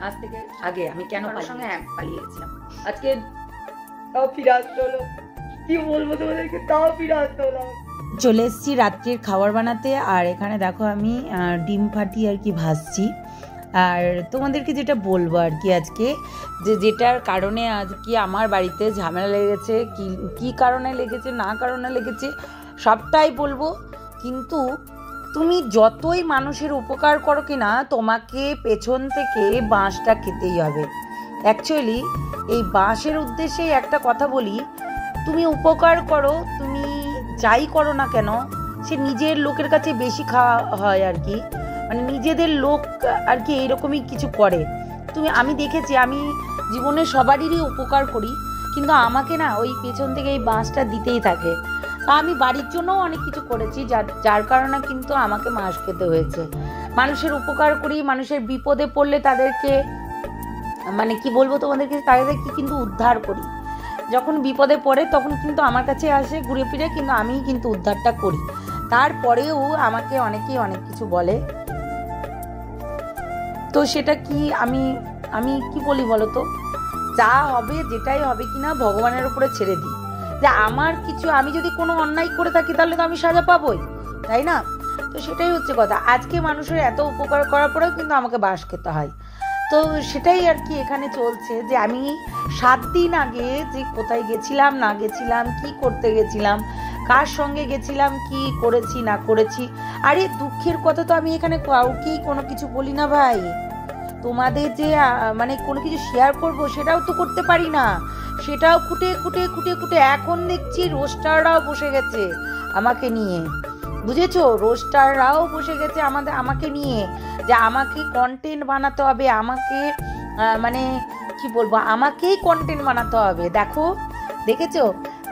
আজ থেকে আগে আমি কেন সঙ্গে পালিয়ে গেছিলাম, আজকে তাও ফিরে আসতে হলো। কি বলবো তোমাদেরকে, তাও ফিরে আসতে হলো। চলে এসেছি রাত্রির খাবার বানাতে। আর এখানে দেখো আমি ডিম ফাটি আর কি ভাজছি। আর তোমাদেরকে যেটা বলবো আর কি আজকে, যেটার কারণে আজকে আমার বাড়িতে ঝামেলা লেগেছে, কি কারণে লেগেছে না কারণে লেগেছে সবটাই বলবো। কিন্তু তুমি যতই মানুষের উপকার করো কি না, তোমাকে পেছন থেকে বাঁশটা খেতেই হবে। অ্যাকচুয়ালি এই বাঁশের উদ্দেশ্যে একটা কথা বলি, তুমি উপকার করো, তুমি যাই করো না কেন, সে নিজের লোকের কাছে বেশি খাওয়া হয় আর কি, মানে নিজেদের লোক আর কি এইরকমই কিছু করে। আমি দেখেছি, আমি জীবনে সবারই উপকার করি, কিন্তু আমাকে না ওই পেছন থেকে এই বাঁশটা দিতেই থাকে। আমি বাড়ির জন্যও অনেক কিছু করেছি, যার কারণে কিন্তু আমাকে বাঁশ খেতে হয়েছে। মানুষের উপকার করি, মানুষের বিপদে পড়লে তাদেরকে মানে কি বলবো তোমাদেরকে, তাদেরকে কিন্তু উদ্ধার করি। যখন বিপদে পড়ে তখন কিন্তু আমার কাছে আসে ঘুরে ফিরে, কিন্তু আমি কিন্তু উদ্ধারটা করি। তারপরেও আমাকে অনেকেই অনেক কিছু বলে, তো সেটা কি আমি কি বলি বলো তো, যা হবে যেটাই হবে কিনা ভগবানের উপরে ছেড়ে দিই। যে আমার কিছু, আমি যদি কোনো অন্যায় করে থাকি তাহলে তো আমি সাজা পাবোই, তাই না? তো সেটাই হচ্ছে কথা। আজকে মানুষের এত উপকার করার পরেও কিন্তু আমাকে বাঁশ খেতে হয়। তো সেটাই আর কি এখানে চলছে, যে আমি 7 দিন আগে যে কোথায় গেছিলাম না গেছিলাম, কি করতে গেছিলাম, কার সঙ্গে গেছিলাম, কি করেছি না করেছি। আরে দুঃখের কথা তো আমি এখানে কাউকেই কোনো কিছু বলি না ভাই। তোমাদের যে মানে কোনো কিছু শেয়ার করব সেটাও তো করতে পারি না, সেটাও খুঁটে খুঁটে খুঁটে খুঁটে এখন দেখছি রোস্টাররাও বসে গেছে আমাকে নিয়ে, বুঝেছো? রোস্টাররাও বসে গেছে আমাকে নিয়ে, যে আমাকে কন্টেন্ট বানাতে হবে, আমাকে মানে কি বলবো, আমাকেই কন্টেন্ট বানাতে হবে। দেখেছো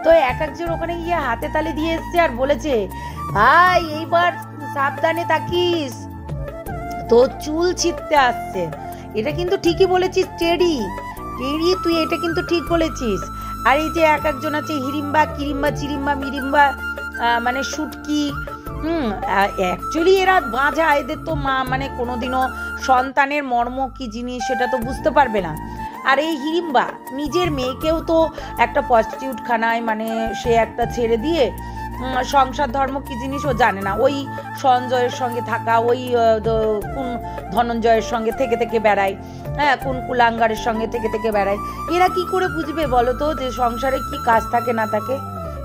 তো, একজন ওখানে গিয়ে হাতে তালি দিয়ে এসছে আর বলেছে, ভাই এইবার সাবধানে থাকিস, তোর চুল ছিঁড়তে আসছে। এটা কিন্তু ঠিকই বলেছিস টেরি, তুই এটা কিন্তু ঠিক বলেছিস। আর এই যে একজন আছে হিরিম্বা, কিরিম্বা, চিরিম্বা, মিরিম্বা, মানে শুটকি, অ্যাকচুয়ালি এরা বাঁঝা, এদের তো মা মানে কোনোদিনও সন্তানের মর্ম কি জিনিস সেটা তো বুঝতে পারবে না। আর এই হিরিম্বা নিজের মেয়েকেও তো একটা প্রস্টিটিউট খানায়, মানে সে একটা ছেড়ে দিয়ে সংসার ধর্ম কি জিনিস ও জানে না, ওই সঞ্জয়ের সঙ্গে থাকা, ওই কোন ধনঞ্জয়ের সঙ্গে থেকে থেকে বেড়ায়, হ্যাঁ, কোন কুলাঙ্গারের সঙ্গে থেকে থেকে বেড়ায়। এরা কি করে বুঝবে বলো তো যে সংসারে কি কাজ থাকে না থাকে?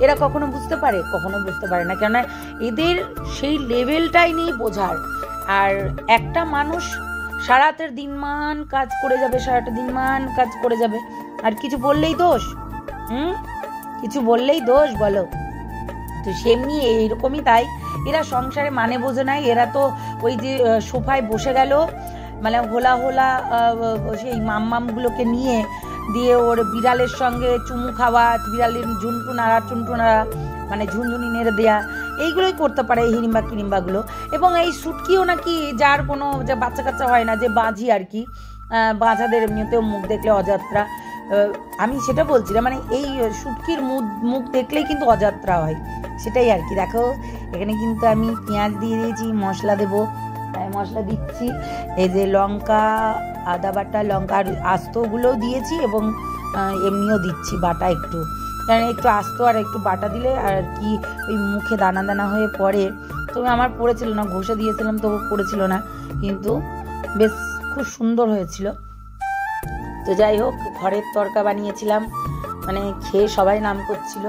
এরা কখনো বুঝতে পারে? কখনো বুঝতে পারে না, কেননা এদের সেই লেভেলটাই নেই বোঝার। আর একটা মানুষ সারাতের দিনমান কাজ করে যাবে, সারাটা দিনমান কাজ করে যাবে, আর কিছু বললেই দোষ, কিছু বললেই দোষ বলো? তো সেমনি এইরকমই, তাই এরা সংসারে মানে বোঝে নাই। এরা তো ওই যে সোফায় বসে গেল, মানে হোলা হোলা সেই মামগুলোকে নিয়ে দিয়ে ওর বিড়ালের সঙ্গে চুমু খাওয়া, বিড়ালের ঝুনটু নাড়া মানে ঝুনঝুনি নেড়ে দেয়া, এইগুলোই করতে পারে এই হিরিম্বা কিরিম্বাগুলো। এবং এই শুটকিও নাকি, যার কোনো যে বাচ্চা কাচ্চা হয় না, যে বাঁঝি আর কি, বাঁঝাদের এমনিতেও মুখ দেখলে অযাত্রা, আমি সেটা বলছি না, মানে এই শুটকির মুখ দেখলেই কিন্তু অযাত্রা হয়, সেটাই আর কি। দেখো এখানে কিন্তু আমি পেঁয়াজ দিয়ে দিয়েছি, মশলা দেবো, মশলা দিচ্ছি, এই যে লঙ্কা, আদা বাটা, লঙ্কার আস্তগুলোও দিয়েছি, এবং এমনিও দিচ্ছি বাটা একটু, কারণ একটু আস্ত আর একটু বাটা দিলে আর কি ওই মুখে দানা দানা হয়ে পড়ে। তো আমার পড়েছিল না, ঘষে দিয়েছিলাম তবু পড়েছিল না, কিন্তু বেশ খুব সুন্দর হয়েছিল। তো যাই হোক, ঘরের তরকা বানিয়েছিলাম, মানে খেয়ে সবাই নাম করছিল।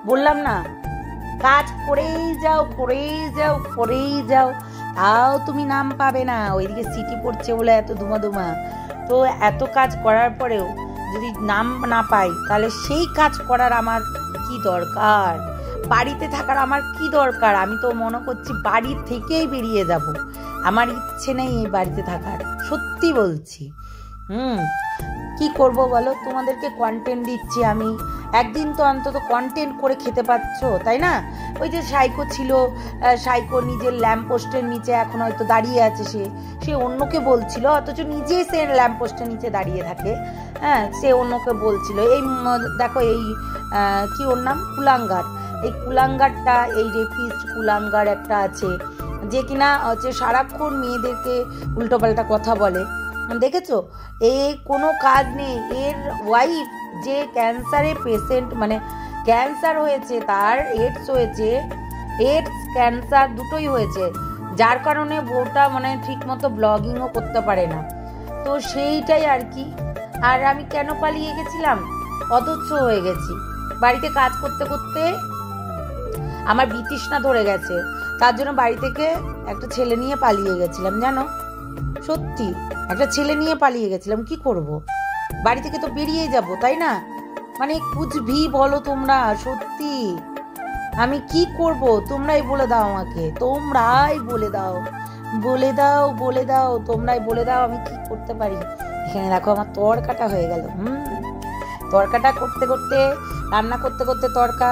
বললাম না, কাজ করেই যাও করেই যাও করেই যাও, তাও তুমি নাম পাবে না। ওইদিকে সিটি পড়ছে বলে এত ধুমা, তো এত কাজ করার পরেও যদি নাম না পাই, তাহলে সেই কাজ করার আমার কি দরকার? বাড়িতে থাকার আমার কি দরকার? আমি তো মনে করছি বাড়ি থেকেই বেরিয়ে যাব, আমার ইচ্ছে নেই এই বাড়িতে থাকার, সত্যি বলছি। কি করব বলো? তোমাদেরকে কন্টেন্ট দিচ্ছি আমি, একদিন তো অন্তত কন্টেন্ট করে খেতে পাচ্ছ, তাই না? ওই যে সাইকো ছিল, সাইকো নিজের ল্যাম্পপোস্টের নিচে এখন হয়তো দাঁড়িয়ে আছে, সে অন্যকে বলছিল, অথচ নিজেই সে ল্যাম্পপোস্টের নিচে দাঁড়িয়ে থাকে, হ্যাঁ, সে অন্যকে বলছিল। এই দেখো, এই কি ওর নাম, কুলাঙ্গার, এই কুলাঙ্গারটা, এই রেপিস্ট কুলাঙ্গার একটা আছে, যে কিনা হচ্ছে সারাক্ষণ মেয়েদেরকে উল্টোপাল্টা কথা বলে, দেখেছো, এ কোনো কাজ নেই। এর ওয়াইফ যে ক্যান্সারের পেশেন্ট, মানে ক্যান্সার হয়েছে, তার এইডস হয়েছে, এইডস ক্যান্সার দুটোই হয়েছে, যার কারণে বউটা মানে ঠিক মতো ব্লগিংও করতে পারে না। তো সেইটাই আর কি। আর আমি কেন পালিয়ে গেছিলাম, অধৈর্য হয়ে গেছি। বাড়িতে কাজ করতে করতে আমার বিতৃষ্ণা ধরে গেছে, তার জন্য বাড়ি থেকে একটা ছেলে নিয়ে পালিয়ে গেছিলাম। জানো, সত্যি একটা ছেলে নিয়ে পালিয়ে গেছিলাম। কি করব, বাড়ি থেকে তো বেরিয়ে যাব, তাই না? মানে কুচভি বলো তোমরা, সত্যি আমি কি করব? তোমরাই বলে দাও আমাকে, তোমরাই বলে দাও, বলে দাও, বলে দাও, তোমরাই বলে দাও আমি কি করতে পারি। এখানে দেখো আমার তরকাটা হয়ে গেল। তরকাটা করতে করতে, রান্না করতে করতে তরকা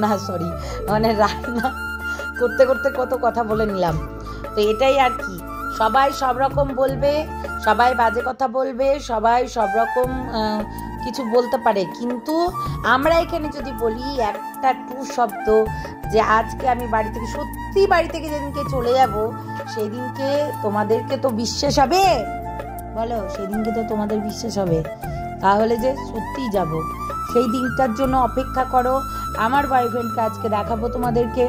না সরি, মানে রান্না করতে করতে কত কথা বলে নিলাম। তো এটাই আর কি, সবাই সব রকম বলবে, সবাই বাজে কথা বলবে, সবাই সব রকম কিছু বলতে পারে, কিন্তু আমরা এখানে যদি বলি একটা ট্রু শব্দ, যে আজকে আমি বাড়ি থেকে, সত্যি বাড়ি থেকে যেদিনকে চলে যাব, সেদিনকে তোমাদেরকে তো বিশ্বাস হবে? বলো, সেদিনকে তো তোমাদের বিশ্বাস হবে? তাহলে যে সত্যিই যাব, সেই দিনটার জন্য অপেক্ষা করো। আমার বয়ফ্রেন্ডকে আজকে দেখাবো তোমাদেরকে।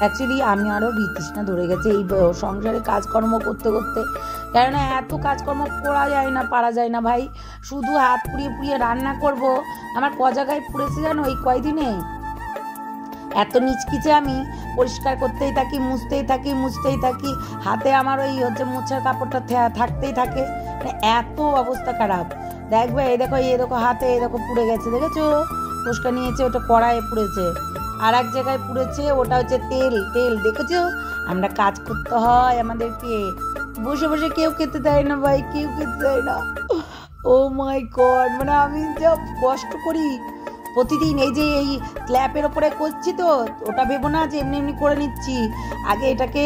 অ্যাকচুয়ালি আমি আরও বিতৃষ্ণা ধরে গেছে এই সংসারে কাজকর্ম করতে করতে, কেননা এত কাজকর্ম করা যায় না, পারা যায় না ভাই। শুধু হাত পুড়িয়ে পুড়িয়ে রান্না করব, আমার ক জায়গায় পুড়েছে জানো এই কয়দিনে। এত নিচকিচে আমি পরিষ্কার করতেই থাকি, মুছতেই থাকি, হাতে আমার ওই হচ্ছে মোছার কাপড়টা থাকতেই থাকে, মানে এত অবস্থা খারাপ। দেখবে এই দেখো হাতে এই দেখো পুড়ে গেছে, দেখেছো? ফুসকা নিয়েছে, ওটা কড়াইয়ে পুড়েছে, আর এক জায়গায় পুড়েছে, ওটা হচ্ছে তেল। দেখেছো, আমরা কাজ করতে হয় আমাদেরকে, বসে বসে কেউ খেতে দেয় না ভাই, কেউ খেতে দেয় না। ও মাই গড, মানে আমি যা কষ্ট করি প্রতিদিন। এই যে এই স্ল্যাপের ওপরে করছি, তো ওটা ভেবো না যে এমনি এমনি করে নিচ্ছি। আগে এটাকে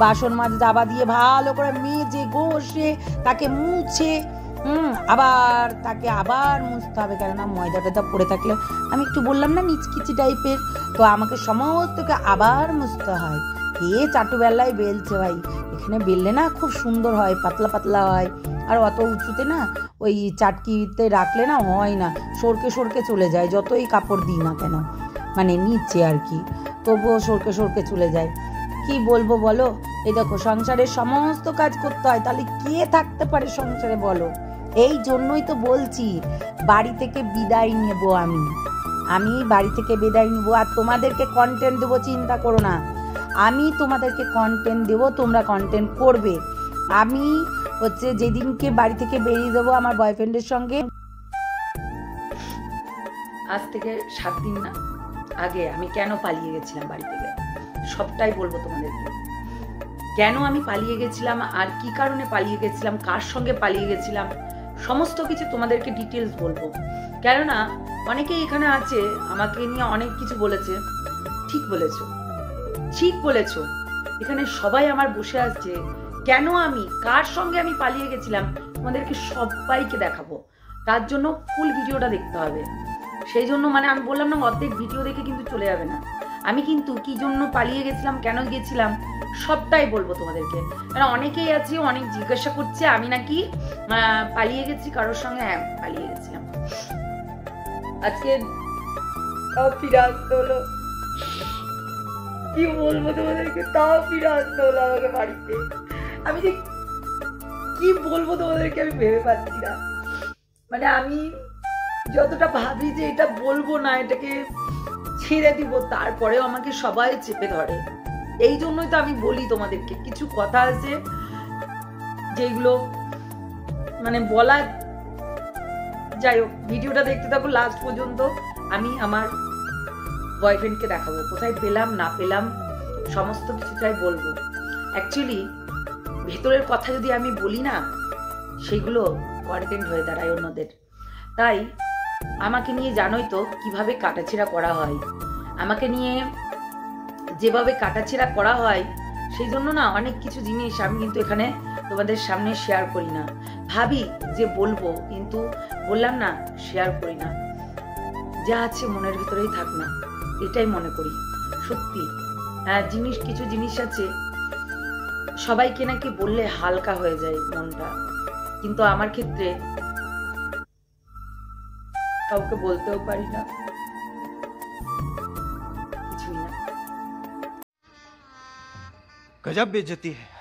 বাসন মাছ দাবা দিয়ে ভালো করে মেজে ঘষে তাকে মুছে, আবার তাকে আবার মুছতে হবে, কেননা ময়দা টয়দা পড়ে থাকলে, আমি একটু বললাম না নিচকিচি টাইপের, তো আমাকে সমস্তকে আবার মুছতে হয়। কে চাটু বেলায় বেলছে ভাই, এখানে বেললে না খুব সুন্দর হয়, পাতলা পাতলা হয়, আর অত উঁচুতে না ওই চাটকিতে রাখলে না হয় না, সরকে চলে যায়, যতই কাপড় দিই না কেন, মানে নিচে আর কি, তবুও সরকে চলে যায়। কি বলবো বলো? এই দেখো, সংসারের সমস্ত কাজ করতে হয়, তাহলে কে থাকতে পারে সংসারে বলো? এই জন্যই তো বলছি বাড়ি থেকে বিদায় নেব, আমি বাড়ি থেকে বিদায় নেবো, আর তোমাদেরকে কন্টেন্ট দেবো, চিন্তা করো না। আমি তোমাদেরকে কন্টেন্ট দেবো, তোমরা কন্টেন্ট করবে। আমি হচ্ছে যেদিনকে বাড়ি থেকে বেরিয়ে দেবো আমার বয়ফ্রেন্ডের সঙ্গে, আজ থেকে 7 দিন না আগে আমি কেন পালিয়ে গেছিলাম বাড়ি থেকে, সবটাই বলবো তোমাদেরকে। কেন আমি পালিয়ে গেছিলাম, আর কি কারণে পালিয়ে গেছিলাম, কার সঙ্গে পালিয়ে গেছিলাম, সমস্ত কিছু তোমাদেরকে ডিটেলস বলবো। কেননা অনেকেই এখানে আছে আমাকে নিয়ে অনেক কিছু বলেছে। ঠিক বলেছো, এখানে সবাই আমার বসে আসছে, কেন আমি, কার সঙ্গে আমি পালিয়ে গেছিলাম, তোমাদেরকে সবাইকে দেখাবো। তার জন্য ফুল ভিডিওটা দেখতে হবে। সেই জন্য মানে আমি বললাম না, অর্ধেক ভিডিও দেখে কিন্তু চলে যাবে না। আমি কিন্তু কি জন্য পালিয়ে গেছিলাম, কেন গেছিলাম, সবটাই বলবো তোমাদেরকে। কারণ অনেকেই আছে, অনেক জিজ্ঞাসা করছে আমি নাকি পালিয়ে গেছি কারোর সঙ্গে। হ্যাঁ, পালিয়ে গেছিলাম। আজকে তাও ফিরে আসতে হলো, কি বলবো তোমাদেরকে, তাও ফিরে আসতে হলো আমাকে বাড়িতে। আমি যে কি বলবো তোমাদেরকে আমি ভেবে পাচ্ছি না। মানে আমি যতটা ভাবি যে এটা বলবো না, এটাকে ছেড়ে দিব, তারপরেও আমাকে সবাই চেপে ধরে। এই জন্যই তো আমি বলি তোমাদেরকে, কিছু কথা আছে যেগুলো মানে বলা। যাই হোক, ভিডিওটা দেখতে থাকো লাস্ট পর্যন্ত। আমি আমার বয়ফ্রেন্ডকে দেখাবো, কোথায় পেলাম না পেলাম সমস্ত কিছুটাই বলবো। অ্যাকচুয়ালি ভেতরের কথা যদি আমি বলি না, সেগুলো কন্টেন্ট হয়ে দাঁড়ায় অন্যদের। তাই আমাকে নিয়ে জানোই তো কিভাবে কাটাছেড়া করা হয়, আমাকে নিয়ে যেভাবে কাটাছেড়া করা হয়, সেই জন্য না অনেক কিছু জিনিস আমি কিন্তু এখানে তোমাদের সামনে শেয়ার করি না। ভাবি যে বলবো, কিন্তু বললাম না, শেয়ার করি না। যা আছে মনের ভিতরেই থাক না, এটাই মনে করি। সত্যি কিছু জিনিস আছে সবাইকে নাকি বললে হালকা হয়ে যায় মনটা, কিন্তু আমার ক্ষেত্রে কাউকে বলতেও পারি না, কিছুই না। गजब बेइज्जती है।